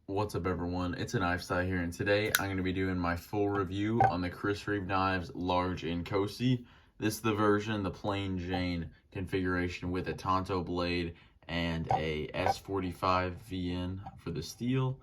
What's up everyone, it's a Knife Style here, and today I'm going to be doing my full review on the Reeve Knives Large Inkosi. This is the version, the plain Jane configuration with a Tonto blade and a S45VN for the steel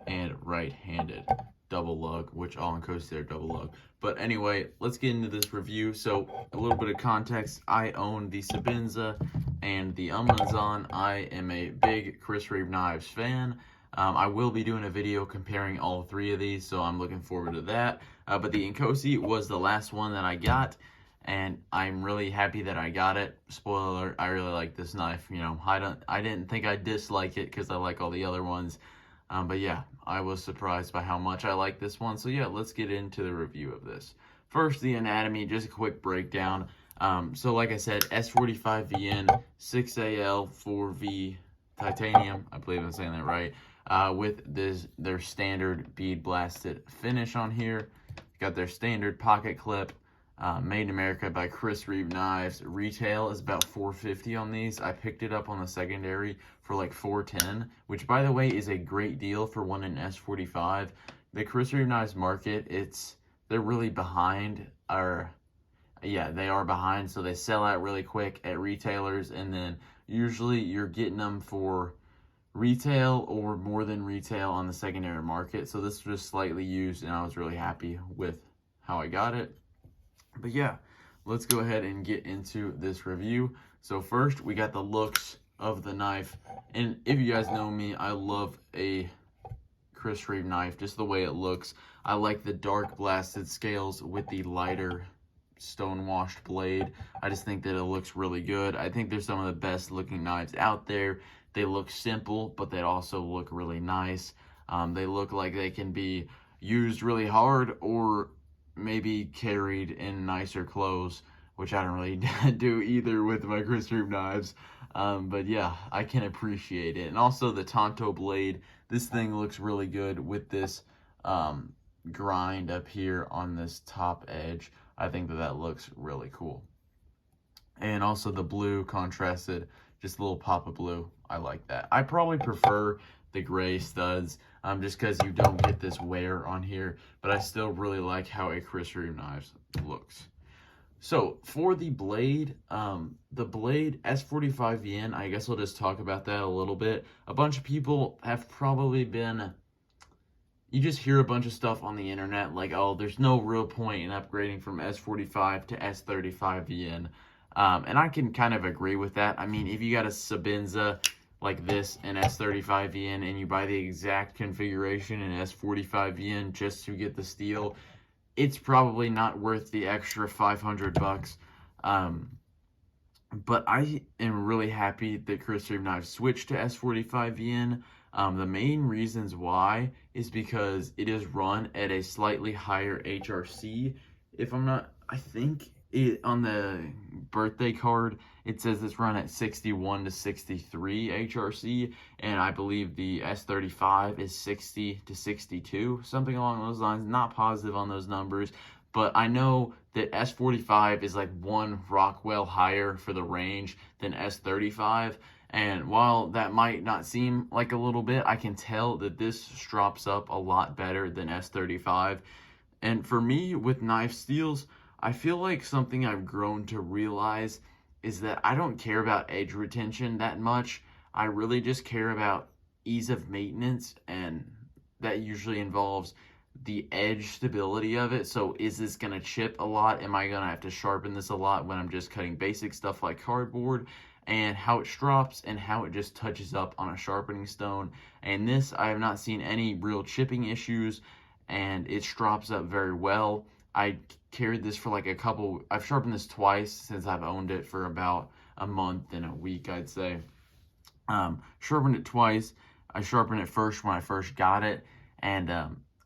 and right-handed double lug, which all Inkosi are double lug. But anyway, let's get into this review. So a little bit of context, I own the Sabinza and the Amazon. I am a big Reeve Knives fan. I will be doing a video comparing all three of these, so I'm looking forward to that. But the Inkosi was the last one that I got, and I'm really happy that I got it. Spoiler alert, I really like this knife. You know, I didn't think I'd dislike it because I like all the other ones. But yeah, I was surprised by how much I like this one. So yeah, let's get into the review of this. First, the anatomy, just a quick breakdown. So like I said, S45VN, 6AL, 4V titanium. I believe I'm saying that right. With their standard bead blasted finish on here. Got their standard pocket clip, made in America by Reeve Knives. Retail is about $4.50 on these. I picked it up on the secondary for like $4.10, which by the way is a great deal for one in S45. The Reeve Knives market, they're really behind, they are behind, so they sell out really quick at retailers, and then usually you're getting them for retail or more than retail on the secondary market. So this was slightly used, and I was really happy with how I got it. But yeah, let's go ahead and get into this review. So first, we got the looks of the knife, and if you guys know me, I love a Reeve knife, just the way it looks. I like the dark blasted scales with the lighter stone washed blade. I just think that it looks really good. I think they're some of the best looking knives out there. They look simple, but they also look really nice. They look like they can be used really hard or maybe carried in nicer clothes, which I don't really do either with my Reeve knives. But yeah, I can appreciate it. And also the Tonto blade. This thing looks really good with this grind up here on this top edge. I think that looks really cool. And also the blue contrasted, just a little pop of blue. I like that. I probably prefer the gray studs just because you don't get this wear on here, but I still really like how a Reeve Knives looks. So for the blade S45VN, I guess I'll just talk about that a little bit. A bunch of people have probably been, you just hear a bunch of stuff on the internet like, oh, there's no real point in upgrading from S45 to S35VN. And I can kind of agree with that. I mean, if you got a Sabinza like this in S35VN and you buy the exact configuration in S45VN just to get the steel, it's probably not worth the extra $500. But I am really happy that Reeve Knives switched to S45VN. The main reasons why is because it is run at a slightly higher HRC. If I'm not, I think on the birthday card, it says it's run at 61 to 63 HRC, and I believe the S35 is 60 to 62, something along those lines. Not positive on those numbers, but I know that S45 is like one Rockwell higher for the range than S35. And while that might not seem like a little bit, I can tell that this strops up a lot better than S35. And for me, with knife steels, I feel like something I've grown to realize is that I don't care about edge retention that much. I really just care about ease of maintenance, and that usually involves the edge stability of it. So is this going to chip a lot? Am I going to have to sharpen this a lot when I'm just cutting basic stuff like cardboard? And how it strops and how it just touches up on a sharpening stone. And this, I have not seen any real chipping issues, and it strops up very well. I carried this for like I've sharpened this twice since I've owned it for about a month and a week, I'd say. Sharpened it twice. I sharpened it first when I first got it, and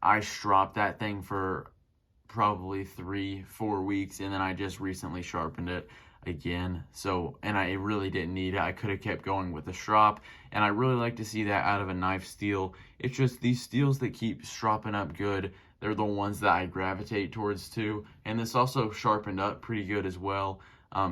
I stropped that thing for probably 3-4 weeks, and then I just recently sharpened it again. So, and I really didn't need it. I could have kept going with the strop, and I really like to see that out of a knife steel. It's just these steels that keep stropping up good, they're the ones that I gravitate towards too. And this also sharpened up pretty good as well.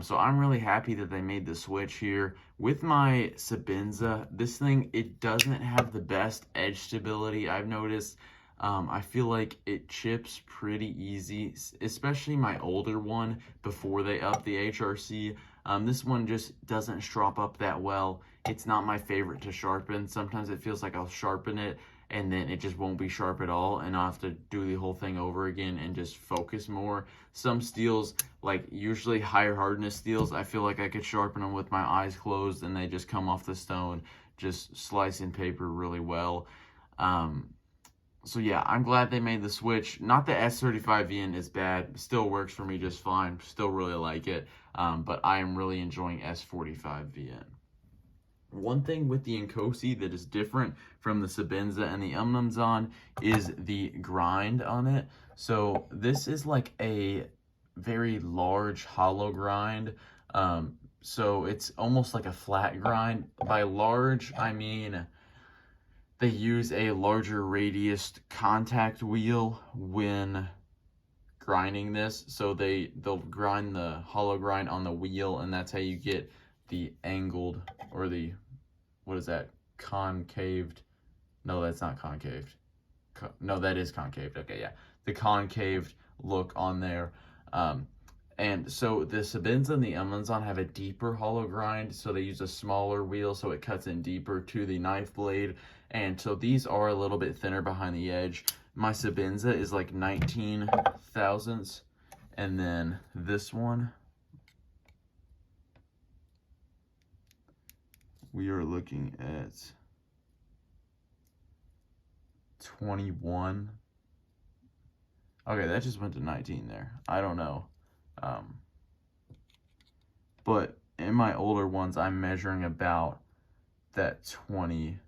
So I'm really happy that they made the switch here. With my Sabinza, this thing, it doesn't have the best edge stability I've noticed. I feel like it chips pretty easy, especially my older one before they upped the HRC. This one just doesn't strop up that well. It's not my favorite to sharpen. Sometimes it feels like I'll sharpen it and then it just won't be sharp at all, and I'll have to do the whole thing over again and just focus more. Some steels, like usually higher hardness steels, I feel like I could sharpen them with my eyes closed and they just come off the stone, just slicing paper really well. So yeah, I'm glad they made the switch. Not that S45VN is bad, still works for me just fine, still really like it, but I am really enjoying S45VN. One thing with the Inkosi that is different from the Sabinza and the Untitled is the grind on it. So this is like a very large hollow grind. So it's almost like a flat grind. By large, I mean they use a larger radius contact wheel when grinding this. So they'll grind the hollow grind on the wheel, and that's how you get the angled, or the, what is that, concaved? No, that's not concaved. No, that is concaved. Okay, yeah, the concaved look on there. And so the Sabinza and the Untitled have a deeper hollow grind, so they use a smaller wheel so it cuts in deeper to the knife blade. And so these are a little bit thinner behind the edge. My Sabinza is like 19 thousandths, and then this one, we are looking at 21. Okay, that just went to 19 there. I don't know. But in my older ones, I'm measuring about that 20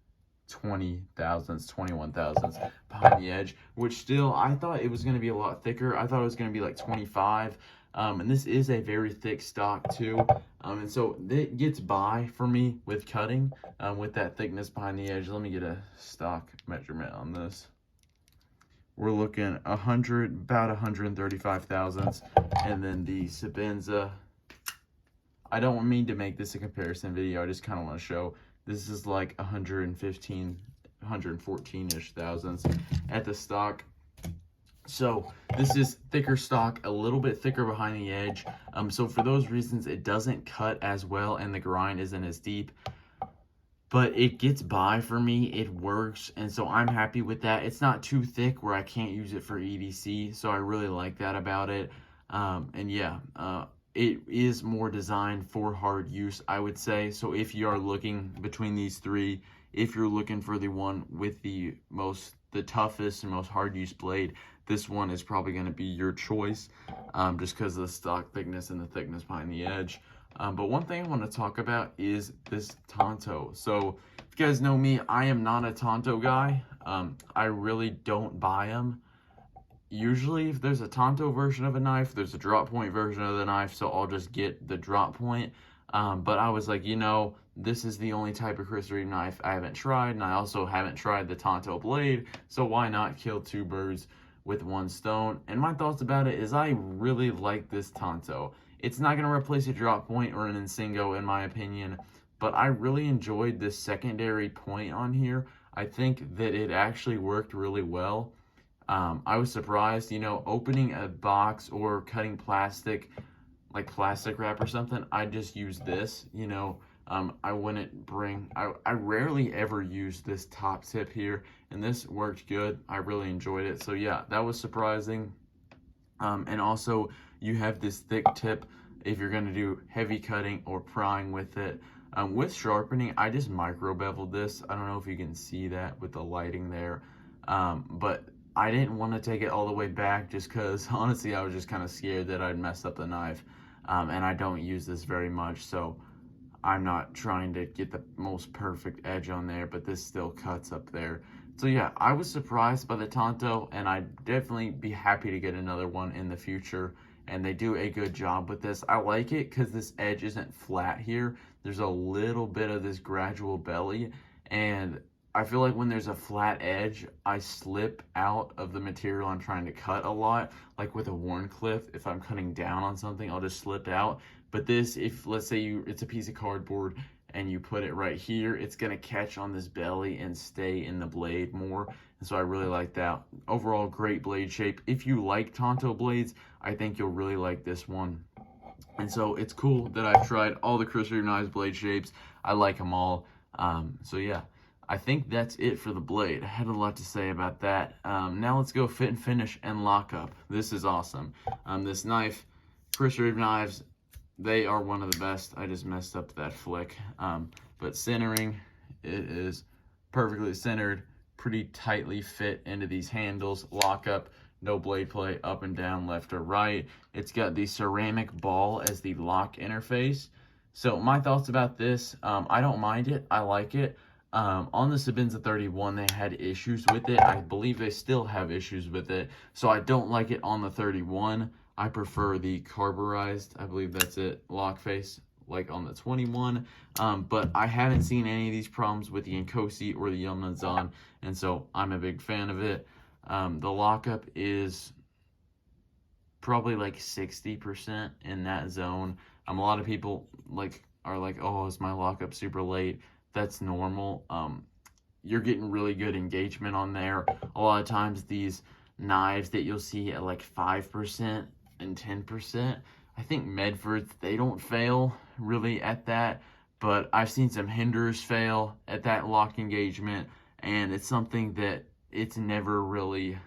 thousandths, 21 thousandths behind the edge, which still, I thought it was going to be a lot thicker. I thought it was going to be like 25. And this is a very thick stock too. And so it gets by for me with cutting, with that thickness behind the edge. Let me get a stock measurement on this. We're looking about 135 thousandths. And then the Sabinza, I don't mean to make this a comparison video. I just kind of want to show this is like 115, 114-ish thousandths at the stock. So this is thicker stock, a little bit thicker behind the edge. So for those reasons, it doesn't cut as well and the grind isn't as deep. But it gets by for me, it works, and so I'm happy with that. It's not too thick where I can't use it for EDC, so I really like that about it. And yeah, it is more designed for hard use, I would say. So if you are looking between these three, if you're looking for the one with the toughest and most hard use blade, this one is probably going to be your choice, just because of the stock thickness and the thickness behind the edge. But one thing I want to talk about is this Tanto. So if you guys know me, I am not a Tanto guy. I really don't buy them. Usually if there's a Tanto version of a knife, there's a drop point version of the knife, so I'll just get the drop point. But I was like, you know, this is the only type of Chris Reeve knife I haven't tried, and I also haven't tried the Tanto blade, so why not kill two birds with one stone? And my thoughts about it is I really like this Tanto. It's not going to replace a drop point or an Insingo in my opinion, but I really enjoyed this secondary point on here. I think that it actually worked really well. I was surprised, you know, opening a box or cutting plastic, like plastic wrap or something, I just use this, you know. I wouldn't bring, I rarely ever use this top tip here, and this worked good. I really enjoyed it. So yeah, that was surprising. And also you have this thick tip if you're going to do heavy cutting or prying with it. With sharpening, I just micro beveled this. I don't know if you can see that with the lighting there, but I didn't want to take it all the way back just because honestly I was just kind of scared that I'd mess up the knife, and I don't use this very much, so I'm not trying to get the most perfect edge on there, but this still cuts up there. So yeah, I was surprised by the Tanto, and I'd definitely be happy to get another one in the future, and they do a good job with this. I like it because this edge isn't flat here. There's a little bit of this gradual belly, and I feel like when there's a flat edge, I slip out of the material I'm trying to cut a lot. Like with a Warncliffe, if I'm cutting down on something, I'll just slip out. But this, if let's say it's a piece of cardboard and you put it right here, it's gonna catch on this belly and stay in the blade more. And so I really like that. Overall, great blade shape. If you like Tonto blades, I think you'll really like this one. And so it's cool that I've tried all the Chris Reeve knives blade shapes. I like them all. So yeah, I think that's it for the blade. I had a lot to say about that. Now let's go fit and finish and lock up. This is awesome. This knife, Chris Reeve knives, they are one of the best. I just messed up that flick. But centering, it is perfectly centered, pretty tightly fit into these handles. Lock up, no blade play, up and down, left or right. It's got the ceramic ball as the lock interface. So my thoughts about this, I don't mind it. I like it. On the Sabinza 31, they had issues with it. I believe they still have issues with it. So I don't like it on the 31. I prefer the carburized, I believe that's it, lock face, like on the 21. But I haven't seen any of these problems with the Inkosi or the Untitled, and so I'm a big fan of it. The lockup is probably like 60% in that zone. A lot of people are like, oh, is my lockup super late? That's normal. You're getting really good engagement on there. A lot of times these knives that you'll see at like 5% and 10%, I think Medfords, they don't fail really at that, but I've seen some Hinders fail at that lock engagement, and it's something that it's never really,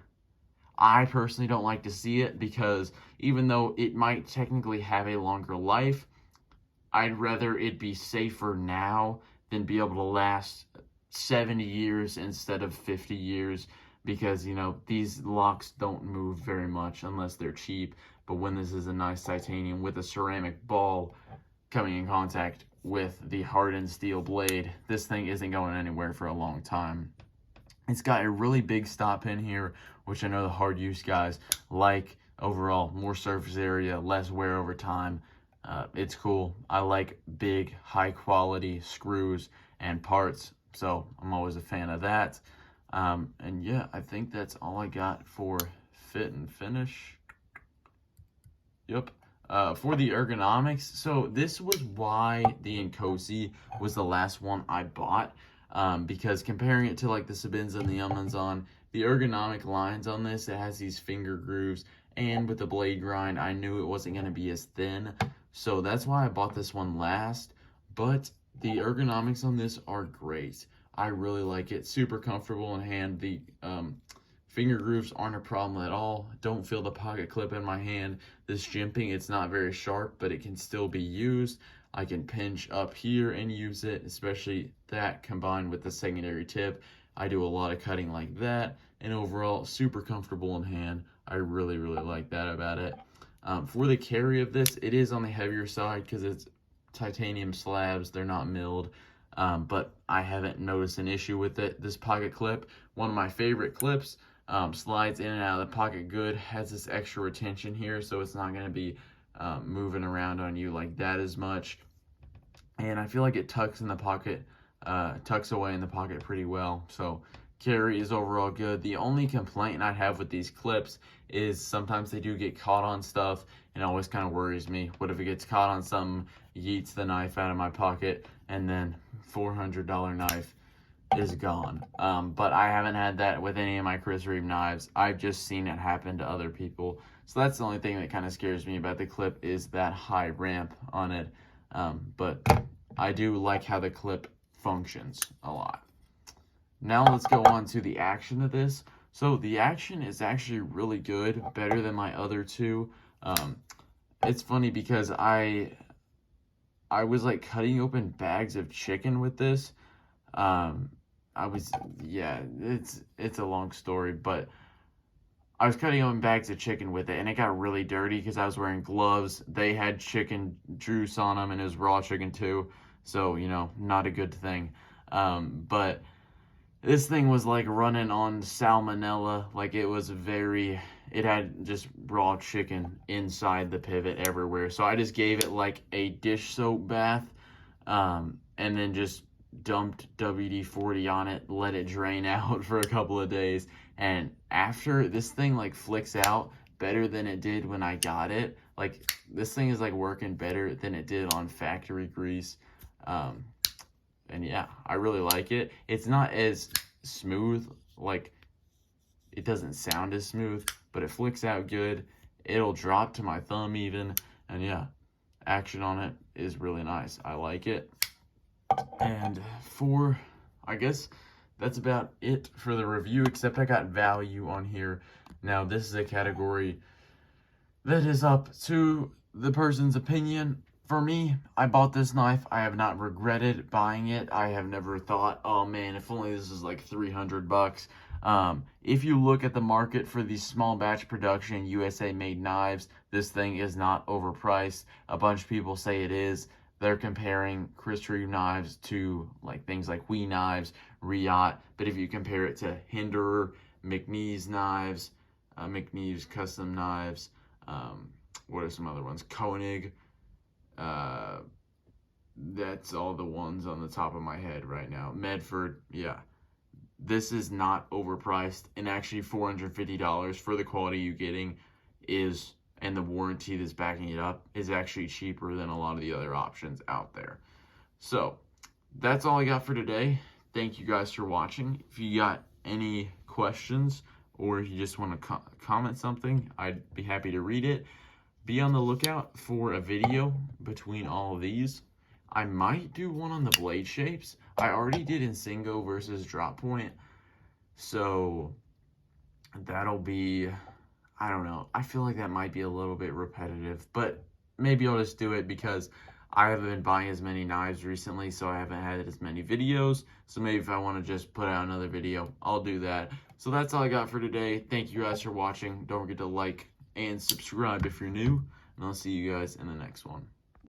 I personally don't like to see it, because even though it might technically have a longer life, I'd rather it be safer now than be able to last 70 years instead of 50 years, because, you know, these locks don't move very much unless they're cheap. But when this is a nice titanium with a ceramic ball coming in contact with the hardened steel blade, this thing isn't going anywhere for a long time. It's got a really big stop pin here, which I know the hard use guys like. Overall, more surface area, less wear over time. It's cool. I like big, high quality screws and parts, so I'm always a fan of that. And yeah, I think that's all I got for fit and finish. Yep. For the ergonomics, so this was why the Inkosi was the last one I bought, because comparing it to like the Sabinza and the Untitled, the ergonomic lines on this, it has these finger grooves, and with the blade grind, I knew it wasn't going to be as thin, so that's why I bought this one last. But the ergonomics on this are great. I really like it. Super comfortable in hand. The finger grooves aren't a problem at all. Don't feel the pocket clip in my hand. This jimping, it's not very sharp, but it can still be used. I can pinch up here and use it, especially that combined with the secondary tip. I do a lot of cutting like that, and overall, super comfortable in hand. I really, really like that about it. For the carry of this, it is on the heavier side because it's titanium slabs. They're not milled. But I haven't noticed an issue with it. This pocket clip, one of my favorite clips, slides in and out of the pocket good, has this extra retention here, so it's not going to be moving around on you like that as much. And I feel like it tucks in the pocket, tucks away in the pocket pretty well. So carry is overall good. The only complaint I have with these clips is sometimes they do get caught on stuff, and it always kind of worries me. What if it gets caught on something, yeets the knife out of my pocket, and then $400 knife is gone. But I haven't had that with any of my Chris Reeve knives. I've just seen it happen to other people. So that's the only thing that kind of scares me about the clip, is that high ramp on it. But I do like how the clip functions a lot. Now let's go on to the action of this. So the action is actually really good, better than my other two. It's funny because I was like cutting open bags of chicken with this. It's a long story, but I was cutting open bags of chicken with it, and it got really dirty because I was wearing gloves. They had chicken juice on them, and it was raw chicken too, so, you know, not a good thing. But this thing was like running on salmonella. Like, it had just raw chicken inside the pivot everywhere. So I just gave it like a dish soap bath, and then just dumped WD-40 on it, let it drain out for a couple of days. And after, this thing like flicks out, better than it did when I got it. Like, this thing is like working better than it did on factory grease. And yeah, I really like it. It's not as smooth, like, it doesn't sound as smooth, but it flicks out good. It'll drop to my thumb even, and yeah, action on it is really nice. I like it. And I guess that's about it for the review, except I got value on here. Now, this is a category that is up to the person's opinion. For me, I bought this knife. I have not regretted buying it. I have never thought, oh man, if only this is like 300 bucks. If you look at the market for these small batch production USA made knives, this thing is not overpriced. A bunch of people say it is. They're comparing Chris Reeve knives to like things like Wee knives, Riot. But if you compare it to Hinderer, McNeese knives, McNeese custom knives, what are some other ones? Koenig. That's all the ones on the top of my head right now. Medford, yeah. This is not overpriced, and actually $450 for the quality you're getting is, and the warranty that's backing it up, is actually cheaper than a lot of the other options out there. So that's all I got for today. Thank you guys for watching. If you got any questions or if you just want to comment something, I'd be happy to read it. Be on the lookout for a video between all of these. I might do one on the blade shapes. I already did Insingo versus Drop Point, so that'll be, I don't know. I feel like that might be a little bit repetitive, but maybe I'll just do it because I haven't been buying as many knives recently, so I haven't had as many videos. So maybe if I want to just put out another video, I'll do that. So that's all I got for today. Thank you guys for watching. Don't forget to like and subscribe if you're new, and I'll see you guys in the next one.